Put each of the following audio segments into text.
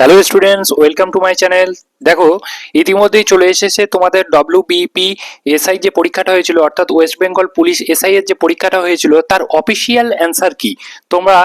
Hello students, welcome to my channel. দেখো, ইতিমধ্যেই চলে এসেছে তোমাদের ডব্লিউবিপি এসআই যে পরীক্ষাটা হয়েছিল, অর্থাৎ ওয়েস্ট বেঙ্গল পুলিশ এসআই এর যে পরীক্ষাটা হয়েছিল তার অফিসিয়াল অ্যান্সার কি। তোমরা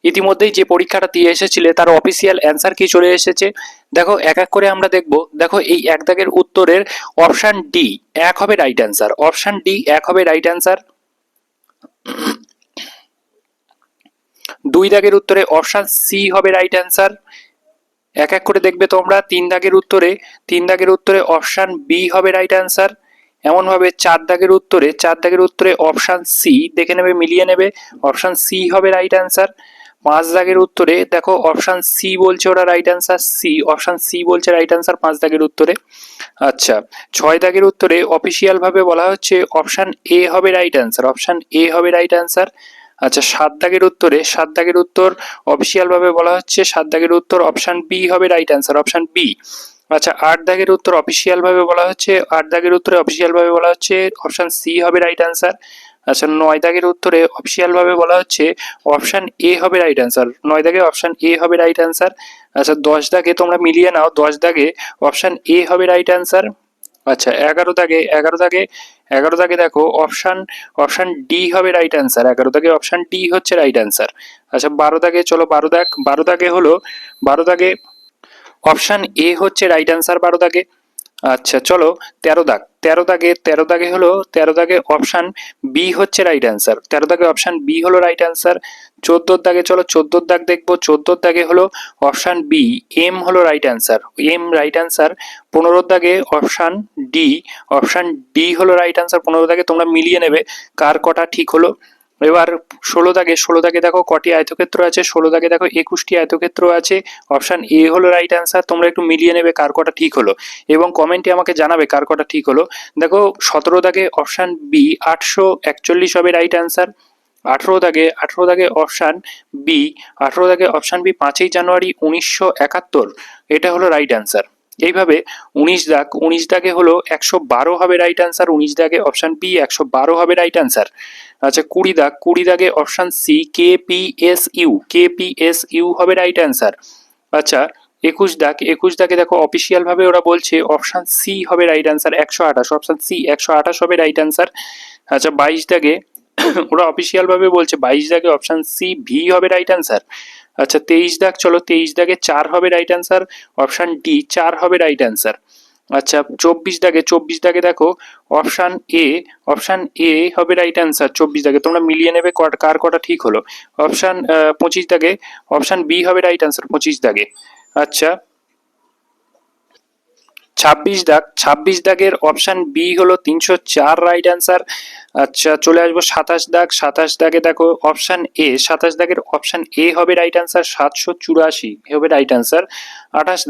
ইতিমধ্যেই যে পরীক্ষাটা দিয়ে এসেছিলে তার অফিসিয়াল অ্যান্সার কি চলে এসেছে। দেখো, এক এক করে আমরা দেখব। দেখো, এই এক দাগের উত্তরের অপশান ডি এক হবে রাইট অ্যান্সার। অপশান ডি এক হবে রাইট অ্যান্সার। দুই দাগের উত্তরে অপশান সি হবে রাইট অ্যান্সার। এক এক করে দেখবে তোমরা। তিন দাগের উত্তরে অপশান বি হবে রাইট অ্যান্সার। এমনভাবে চার দাগের উত্তরে অপশান সি দেখে নেবে, মিলিয়ে নেবে, অপশান সি হবে রাইট অ্যান্সার। পাঁচ দাগের উত্তরে দেখো অপশান সি বলছে ওরা রাইট অ্যান্সার, অপশান সি বলছে রাইট অ্যান্সার পাঁচ দাগের উত্তরে। আচ্ছা, ছয় দাগের উত্তরে অফিসিয়াল ভাবে বলা হচ্ছে অপশান এ হবে রাইট অ্যান্সার, অপশান এ হবে রাইট অ্যান্সার। আচ্ছা, সাত দাগের উত্তর অফিসিয়াল ভাবে বলা হচ্ছে সাত দাগের উত্তর অপশান বি হবে রাইট অ্যান্সার, অপশান বি। আচ্ছা, আট দাগের উত্তর অফিসিয়াল ভাবে বলা হচ্ছে অপশান সি হবে রাইট অ্যান্সার। আচ্ছা, নয় দাগের উত্তরে অফিসিয়াল ভাবে বলা হচ্ছে অপশান এ হবে রাইট অ্যান্সার, নয় দাগে অপশান এ হবে রাইট অ্যান্সার। আচ্ছা, দশ দাগে তোমরা মিলিয়ে নাও, দশ দাগে অপশান এ হবে রাইট অ্যান্সার। আচ্ছা, এগারো দাগে দেখো অপশান ডি হবে রাইট অ্যান্সার, এগারো দাগে অপশান ডি হচ্ছে রাইট অ্যান্সার। আচ্ছা, বারো দাগে চলো, বারো দাগে অপশান এ হচ্ছে রাইট অ্যান্সার বারো দাগে। আচ্ছা, চলো তেরো দাগে অপশান বি হচ্ছে রাইট অ্যান্সার, তেরো দাগে অপশান বি হলো রাইট অ্যান্সার। চোদ্দোর দাগে চলো, চোদ্দোর দাগ দেখবো, চোদ্দোর দাগে হলো অপশান বি, এম হলো right answer, M right answer. পনেরোর দাগে অপশান ডি হলো রাইট অ্যান্সার, পনেরো দাগে তোমরা মিলিয়ে নেবে কার কটা ঠিক হলো। এবার ষোলো দাগে দেখো কটি আয়তক্ষেত্র আছে, ষোলো দাগে দেখো 21টি আয়তক্ষেত্র আছে, অপশান এ হলো রাইট অ্যান্সার। তোমরা একটু মিলিয়ে নেবে কার কটা ঠিক হলো এবং কমেন্টে আমাকে জানাবে কার কটা ঠিক হলো। দেখো, সতেরো দাগে অপশান বি 841 হবে রাইট অ্যান্সার। আঠেরো দাগে অপশান বি, অপশান বি 5ই জানুয়ারি 1971, এটা হলো রাইট অ্যান্সার। এইভাবে উনিশ দাগে হলো 112 হবে রাইট অ্যান্সার, উনিশ দাগে অপশান বি 112 হবে রাইট অ্যান্সার। আচ্ছা, কুড়ি দাগে option C K P S U হবে রাইট অ্যান্সার। আচ্ছা, একুশ দাগে দেখো অফিসিয়াল ভাবে ওরা বলছে অপশান সি হবে রাইট অ্যান্সার, 128, অপশান সি 128 হবে রাইট অ্যান্সার। আচ্ছা, বাইশ দাগে ওরা অফিসিয়াল ভাবে বলছে, বাইশ দাগে অপশান সি ভি হবে রাইট অ্যান্সার। আচ্ছা, তেইশ দাগে 4 হবে রাইট অ্যান্সার, অপশান ডি 4 হবে রাইট অ্যান্সার। আচ্ছা, চব্বিশ দাগে দেখো অপশান এ হবে রাইট অ্যান্সার, চব্বিশ দাগে তোমরা মিলিয়ে নেবে কার কটা ঠিক হলো। পঁচিশ দাগে অপশান বি হবে রাইট অ্যান্সার, পঁচিশ দাগে। আচ্ছা, ছাব্বিশ দাগের অপশান বি হলো 304 রাইট অ্যান্সার। আচ্ছা, চলে আসবো সাতাশ দাগে দেখো অপশান এ, সাতাশ দাগের অপশান এ হবে রাইট অ্যান্সার, 784 হবে রাইট অ্যান্সার। আঠাশ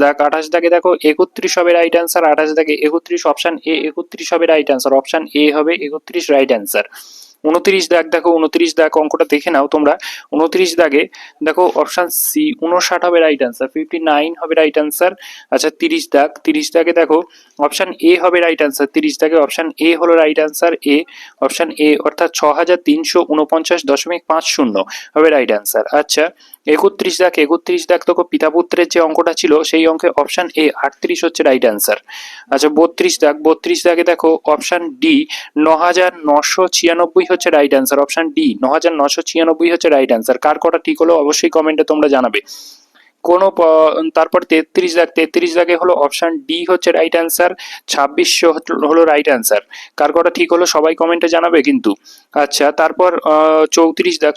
দাগে দেখো 31 হবে রাইট অ্যান্সার, আঠাশ দাগে 31, অপশান এ 31 হবে রাইট অ্যান্সার, অপশান এ হবে 31 রাইট অ্যান্সার। উনত্রিশ দাগ অঙ্কটা দেখে নাও তোমরা। 29 দাগে দেখো অপশান সি 59 হবে রাইট অ্যান্সার, 59 হবে রাইট অ্যান্সার। আচ্ছা, তিরিশ দাগে দেখো অপশান এ হবে রাইট অ্যান্সার, তিরিশ দাগে অপশান এ হলো রাইট অ্যান্সার, অপশান এ অর্থাৎ 6349.50 হবে রাইট অ্যান্সার। আচ্ছা, একত্রিশ দাগ দেখো পিতা পুত্রের যে অঙ্কটা ছিল সেই অঙ্কে অপশান এ 38 হচ্ছে রাইট অ্যান্সার। আচ্ছা, বত্রিশ দাগে দেখো অপশান ডি 9996 হচ্ছে রাইট অ্যান্সার, অপশান ডি 9996 হচ্ছে রাইট অ্যান্সার। কার কটা ঠিক হলো অবশ্যই কমেন্টে তোমরা জানাবে। তারপর তেত্রিশ দাগে হলো অপশান ডি হচ্ছে রাইট অ্যান্সার, 2600 হলো রাইট অ্যান্সার। কার কটা ঠিক হলো সবাই কমেন্টে জানাবে কিন্তু। আচ্ছা, তারপর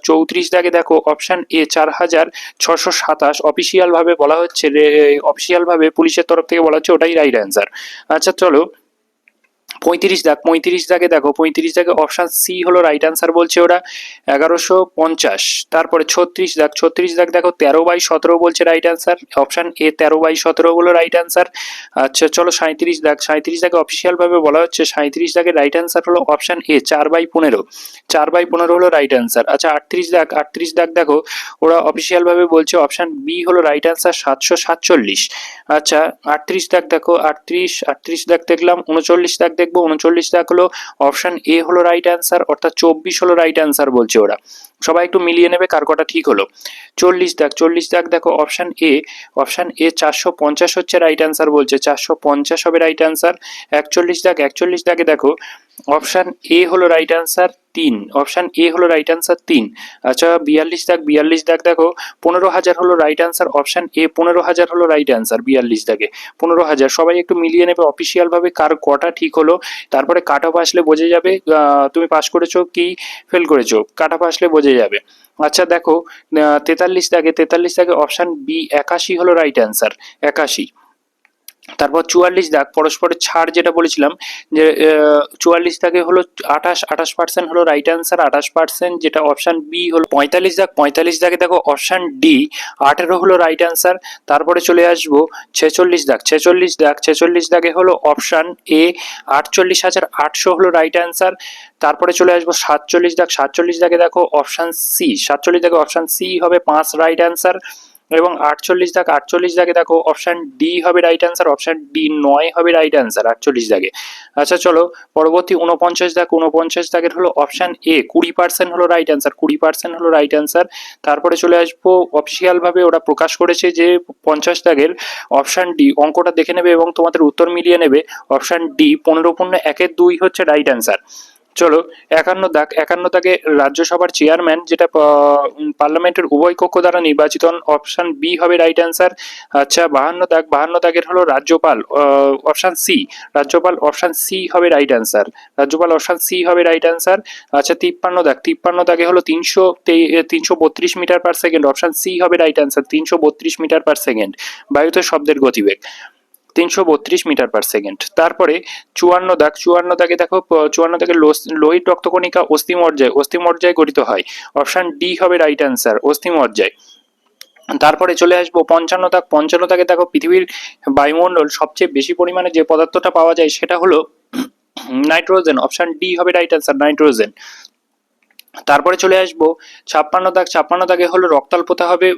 চৌত্রিশ দাগে দেখো অপশান এ 4627 অফিসিয়াল ভাবে বলা হচ্ছে, অফিসিয়াল ভাবে পুলিশের তরফ থেকে বলা হচ্ছে ওটাই রাইট অ্যান্সার। আচ্ছা, চলো পঁয়ত্রিশ দাগে দেখো পঁয়ত্রিশ দাগে অপশান সি হলো রাইট অ্যান্সার বলছে ওরা, 1150। তারপরে ছত্রিশ দাগ দেখো 13/17 বলছে রাইট অ্যান্সার, অপশান এ 13/17 হলো রাইট অ্যান্সার। আচ্ছা, চলো সাঁইত্রিশ দাগে অফিসিয়াল ভাবে বলা হচ্ছে, সাঁইত্রিশ দাগে রাইট অ্যান্সার হলো অপশান এ 4/15 হলো রাইট অ্যান্সার। আচ্ছা, আটত্রিশ দাগ দেখো ওরা অফিসিয়াল ভাবে বলছে অপশান বি হলো রাইট অ্যান্সার, 747। আচ্ছা, আটত্রিশ দাগ দেখলাম, 39 দাগ দেখবো 39 দাগ হলো অপশন এ হলো রাইট অ্যান্সার, অর্থাৎ 24 হলো রাইট অ্যান্সার বলছে ওরা। সবাই একটু মিলিয়ে নেবে কার কটা ঠিক হলো। 40 দাগ দেখো অপশন এ 450 হচ্ছে রাইট অ্যান্সার বলছে, 450 হবে রাইট অ্যান্সার। 41 দাগে দেখো অপশন এ হলো রাইট অ্যান্সার 3, অপশন এ হলো রাইট অ্যান্সার 3। আচ্ছা 42 দাগ দেখো 15,000 হলো রাইট অ্যান্সার, অপশন এ 15,000 হলো রাইট অ্যান্সার 42 দাগে 15,000। সবাই একটু মিলিয়ে নেবে অফিসিয়াল ভাবে কার কটা ঠিক হলো, তারপরে কাট অফ আসলে বোঝা যাবে তুমি পাস করেছো কি ফেল করেছো, কাট অফ আসলে বোঝা যাবে। আচ্ছা দেখো 43 দাগে অপশন বি 81 হলো রাইট অ্যান্সার 81। তারপর 44 দাগ পরস্পরের ছাড় যেটা বলেছিলাম যে 44 দাগে হলো 28% হলো রাইট অ্যান্সার 28%, যেটা অপশন বি হলো। 45 দাগে দেখো অপশন ডি 18 হলো রাইট অ্যান্সার। তারপরে চলে আসবো 46 দাগে হলো অপশন এ 48,800 হলো রাইট অ্যান্সার। তারপরে চলে আসবো 47 দাগে দেখো অপশন সি 47 দাগে অপশন সি হবে 5 রাইট অ্যান্সার। এবং 48 দাগে দেখো অপশন ডি হবে রাইট অ্যান্সার, অপশন ডি 9 হবে রাইট অ্যান্সার 48 দাগে। আচ্ছা চলো পরবর্তী 49 দাগের হলো অপশন এ 20% হলো রাইট অ্যান্সার, 20% হলো রাইট অ্যান্সার। তারপরে চলে আসবো অফিসিয়াল ভাবে ওরা প্রকাশ করেছে যে 50 দাগের অপশন ডি, অঙ্কটা দেখে নেবে এবং তোমাদের উত্তর মিলিয়ে নেবে। অপশন ডি 15 × 1 = 2 হচ্ছে রাইট অ্যান্সার। চলো 51 দাগে রাজ্যসভার চেয়ারম্যান, যেটা পার্লামেন্টের উভয় কক্ষ দ্বারা নির্বাচিত হন, অপশন বি হবে রাইট অ্যান্সার। আচ্ছা 52 দাগের হলো রাজ্যপাল, অপশন সি রাজ্যপাল, অপশন সি হবে রাইট অ্যান্সার, রাজ্যপাল অপশন সি হবে রাইট অ্যান্সার। আচ্ছা 53 দাগে হলো 332 metre per second, option C হবে right answer 332 metre per second, বায়ুতে শব্দের গতিবেগ 332 মিটার পার সেকেন্ড। তারপরে 54 দাগে দেখো 54 দাগে লোহিত রক্তকণিকা অস্থিমজ্জায় গঠিত হয়, অপশন ডি হবে রাইট অ্যান্সার অস্থিমজ্জায়। তারপরে চলে আসবো 55 দাগে দেখো পৃথিবীর বায়ুমণ্ডল সবচেয়ে বেশি পরিমাণে যে পদার্থটা পাওয়া যায় সেটা হলো নাইট্রোজেন, অপশন ডি হবে রাইট অ্যান্সার নাইট্রোজেন। তারপরে চলে আসবো 56 দাগে হলো রক্তাল্পতা হবে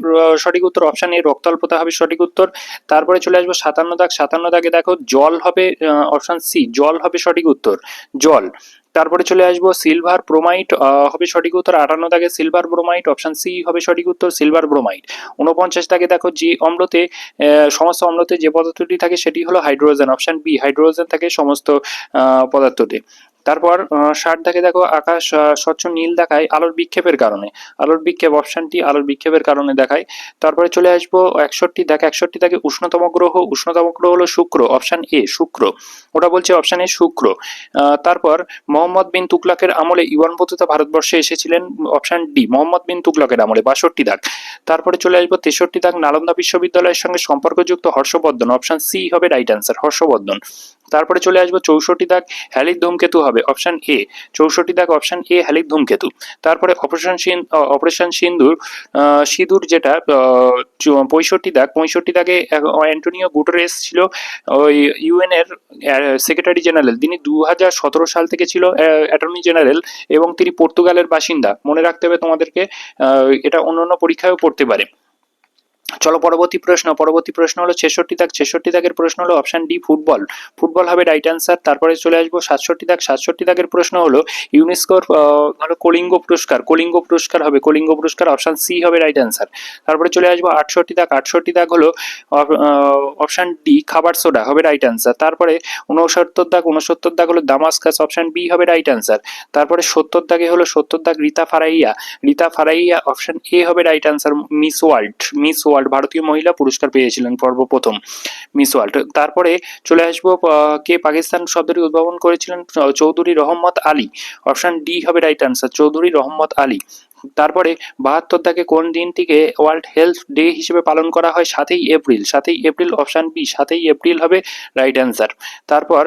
সঠিক উত্তর, অপশন এ রক্তাল্পতা হবে সঠিক উত্তর। তারপরে চলে আসবো 57 দাগে দেখো জল হবে, অপশন সি জল হবে সঠিক উত্তর জল। তারপরে চলে আসবো সিলভার ব্রোমাইট হবে সঠিক উত্তর, 58 দাগে সিলভার ব্রোমাইট, অপশন সি হবে সঠিক উত্তর সিলভার ব্রোমাইট। 49 দাগে দেখো যে অম্লতে সমস্ত অম্লতে যে পদার্থটি থাকে সেটি হলো হাইড্রোজেন, অপশন বি হাইড্রোজেন থাকে সমস্ত পদার্থতে। তারপর 60 দাগে দেখো আকাশ স্বচ্ছ নীল দেখায় আলোর বিক্ষেপের কারণে, আলোর বিক্ষেপ অপশনটি আলোর বিক্ষেপের কারণে দেখায়। তারপরে চলে আসবো 61 দাগে উষ্ণতম গ্রহ হলো শুক্র, অপশন এ শুক্র, ওটা বলছে অপশন এ শুক্র। তারপর মোহাম্মদ বিন তুগলকের আমলে ইবন বতুতা ভারতবর্ষে এসেছিলেন, অপশন ডি মোহাম্মদ বিন তুগলকের আমলে 62 দাগ। তারপরে চলে আসবো 63 দাগ নালন্দা বিশ্ববিদ্যালয়ের সঙ্গে সম্পর্কযুক্ত হর্ষবর্ধন, অপশন সি হবে রাইট অ্যান্সার হর্ষবর্ধন। তারপরে চলে আসবো 64 দাগ হ্যালিক ধূমকেতু হবে, অপশন এ 64 দাগ অপশন এ হ্যালিক ধূমকেতু। তারপরে অপারেশন সিঁদুর যেটা 65 দাগে অ্যান্টোনিও গুটেরেস ছিল ওই ইউএন এর সেক্রেটারি জেনারেল, তিনি 2017 সাল থেকে ছিল অ্যাটর্নি জেনারেল এবং তিনি পর্তুগালের বাসিন্দা, মনে রাখতে হবে তোমাদেরকে, এটা অন্যান্য পরীক্ষায়ও পড়তে পারে। চলো পরবর্তী প্রশ্ন হলো 66 দাগের প্রশ্ন হলো অপশন ডি ফুটবল হবে রাইট অ্যান্সার। তারপরে চলে আসবো 67 দাগের প্রশ্ন হলো ইউনেস্কোর হলো কলিঙ্গ পুরস্কার হবে কলিঙ্গ পুরস্কার, অপশন সি হবে রাইট অ্যান্সার। তারপরে চলে আসবো 68 দাগ হলো অপশন ডি খাবার সোডা হবে রাইট অ্যান্সার। তারপরে 69 দাগ হলো দামাস্কাস, অপশন বি হবে রাইট অ্যান্সার। তারপরে 70 দাগ রীতা ফারাইয়া, অপশন এ হবে রাইট অ্যান্সার। মিস ওয়ার্ল্ড ভারতীয় মহিলা পুরস্কার পেয়েছিলেন সর্বপ্রথম মিস ওয়ার্ল্ড। তারপরে চলে আসবো কে পাকিস্তান শব্দটি উদ্ভাবন করেছিলেন, চৌধুরী রহমত আলী, অপশন ডি হবে রাইট অ্যান্সার চৌধুরী রহমত আলী। তারপরে 72 দাগে কোন দিনটিকে ওয়ার্ল্ড হেলথ ডে হিসেবে পালন করা হয়, 7ই এপ্রিল, অপশন বি 7ই এপ্রিল হবে রাইট অ্যান্সার। তারপর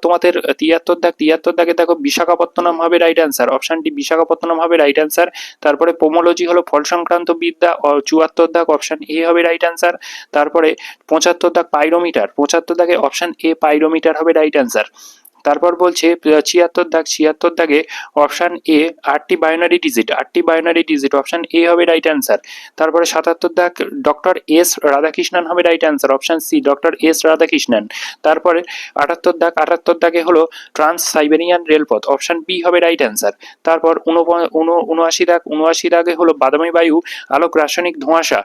তোমাদের 73 দাগে দেখো বিশাখাপত্তনম হবে right answer, option D Visakhapatnam হবে রাইট অ্যান্সার। তারপরে পোমোলজি হলো ফল সংক্রান্ত বিদ্যা, 74 দাগ অপশন এ হবে রাইট অ্যান্সার। তারপরে 75 দাগ পাইরোমিটার, 75 দাগে অপশন এ পাইরোমিটার হবে রাইট অ্যান্সার। তারপর বলছে 76 দাগে অপশান এ 8টি বাইনারি ডিজিট অপশান এ হবে রাইট অ্যান্সার। তারপরে 77 দাগ ডক্টর এস রাধাকৃষ্ণন হবে right answer, option C doctor S Radhakrishnan. তারপরে 78 দাগে হলো ট্রান্স সাইবেরিয়ান রেলপথ, অপশান বি হবে রাইট অ্যান্সার। তারপর 79 দাগে হলো বাদামি বায়ু আলোক রাসায়নিক ধোঁয়াশা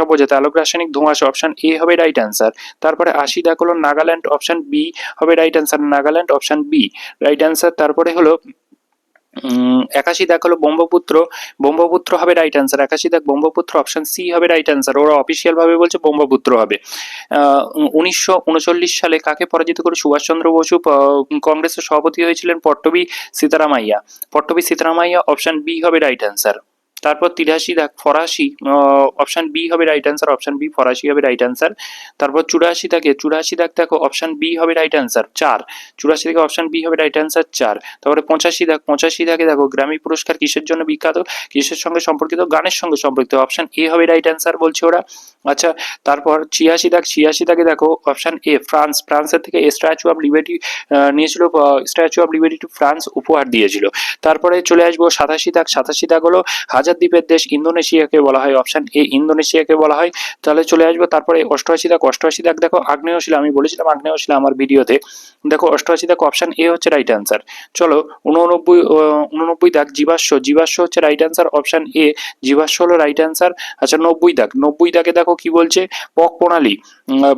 বোঝাতে আলোক রাসায়নিক ধোঁয়াশা, অপশান এ হবে রাইট অ্যান্সার। তারপরে 80 দাগ হলো নাগাল্যান্ড, অপশান বি হবে right answer, Nagaland option B right answer. তারপরে হলো 81 দাগ হলো ব্রহ্মপুত্র হবে রাইট অ্যান্সার, 81 দাগ ব্রহ্মপুত্র, অপশন সি হবে রাইট অ্যান্সার। ওরা অফিসিয়াল ভাবে বলছে ব্রহ্মপুত্র হবে। 1939 সালে কাকে পরাজিত করে সুভাষচন্দ্র বসু কংগ্রেসের সভাপতি হয়েছিলেন? পট্টবী সীতারামাইয়া, অপশন বি হবে রাইট অ্যান্সার। তারপর 83 দাগ ফরাসি, অপশন বি হবে রাইট অ্যান্সার, অপশন বি ফরাসি হবে রাইট অ্যান্সার। তারপর 84 দাগ দেখো অপশন বি হবে রাইট অ্যান্সার 4, 84 থেকে অপশন বি হবে রাইট অ্যান্সার 4। তারপরে 85 দাগে দেখো গ্র্যামি পুরস্কার কিসের জন্য বিখ্যাত? কিসের সঙ্গে সম্পর্কিত? গানের সঙ্গে সম্পর্কিত, অপশন এ হবে রাইট অ্যান্সার বলছে ওরা। আচ্ছা, তারপর 86 দাগে দেখো অপশন এ ফ্রান্সের থেকে স্ট্যাচু অফ লিবার্টি নিয়েছিল, statue of liberty two France উপহার দিয়েছিল। তারপরে চলে আসবো 87 দাগ হলো হাজার দ্বীপের দেশ ইন্দোনেশিয়াকে বলা হয়, অপশন এ ইন্দোনেশিয়াকে বলা হয়। তাহলে চলে আসবো তারপরে 88 দাগ দেখো আগ্নেয় শিলা, আমি বলেছিলাম আগ্নেয় শিলা আমার ভিডিওতে, দেখো 88 দাগ অপশন এ হচ্ছে রাইট অ্যান্সার। চলো 89 দাগ জীবাশ্ম হচ্ছে রাইট অ্যান্সার, অপশন এ জীবাশ্ম হলো রাইট অ্যান্সার। আচ্ছা 90 দাগে দেখো কি বলছে? পক প্রণালী,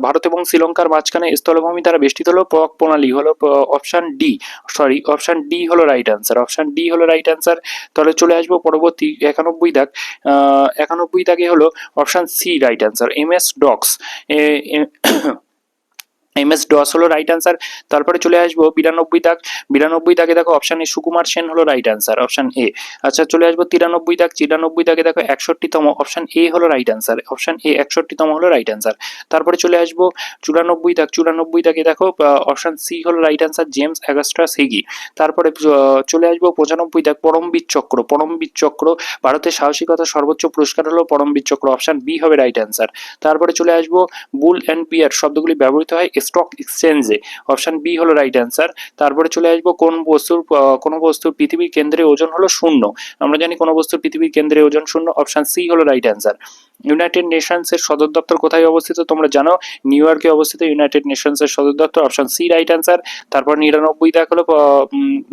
ভারত এবং শ্রীলঙ্কার মাঝখানে স্থলভূমি দ্বারা বেষ্টিত হলো পক প্রণালী, হলো অপশন ডি হলো রাইট অ্যান্সার, অপশন ডি হলো রাইট অ্যান্সার। তাহলে চলে আসবো পরবর্তী 91 দাগে হলো option C right answer, MS DOS হলো রাইট অ্যান্সার। তারপরে চলে আসবো 92 দাগে দেখো অপশন এ সুকুমার সেন হলো রাইট অ্যান্সার, অপশন এ। আচ্ছা চলে আসবো 93 দাগে দেখো 61তম, অপশন এ হলো রাইট অ্যান্সার, অপশন এ 61তম হলো রাইট অ্যান্সার। তারপরে চলে আসবো 94 দাগে দেখো অপশন সি হলো রাইট অ্যান্সার, জেমস অ্যাগাস্টাস হিগি। তারপরে চলে আসবো 95 দাগ পরমবীর চক্র, ভারতের সাহসিকতার সর্বোচ্চ পুরস্কার হলো পরমবীর চক্র, অপশন বি হবে রাইট অ্যান্সার। তারপরে চলে আসবো বুল অ্যান্ড বিয়ার শব্দগুলি ব্যবহৃত হয় স্টক এক্সচেঞ্জে, অপশন বি হলো রাইট অ্যান্সার। তারপরে চলে আসবো কোন বস্তুর পৃথিবীর কেন্দ্রে ওজন হলো 0, আমরা জানি কোন বস্তুর পৃথিবীর কেন্দ্রে ওজন 0, অপশন সি হলো রাইট অ্যান্সার। ইউনাইটেড নেশনস এর সদর দপ্তর কোথায় অবস্থিত? তোমরা জানো নিউ ইয়র্কে অবস্থিত ইউনাইটেড নেশনস এর সদর দপ্তর, অপশন সি রাইট অ্যান্সার। তারপর 99 দাগ হলো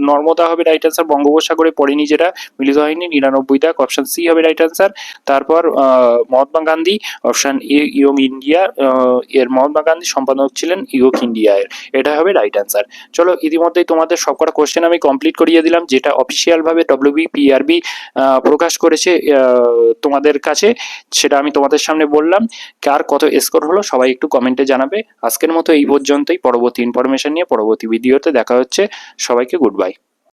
নর্মদা হবে রাইট অ্যান্সার, বঙ্গোপসাগরে পড়েনি যেটা, মিলিত হয়নি, 99 দাগ অপশন সি হবে রাইট অ্যান্সার। তারপর Mahatma Gandhi, option a young India, এর মহাত্মা গান্ধী সম্পাদক ছিলেন ইয়ং ইন্ডিয়া এর, এটা হবে রাইট অ্যান্সার। চলো ইতিমধ্যেই তোমাদের সবকটা কোশ্চেন আমি কমপ্লিট করিয়ে দিলাম, যেটা অফিসিয়াল ভাবে WBPRB প্রকাশ করেছে তোমাদের কাছে, সেটা আমি তোমাদের সামনে বললাম। কার কত স্কোর হলো সবাই একটু কমেন্টে জানাবে। আজকের মতো এই পর্যন্তই, পরবর্তী ইনফরমেশন নিয়ে পরবর্তী ভিডিওতে দেখা হচ্ছে। সবাইকে গুড বাই।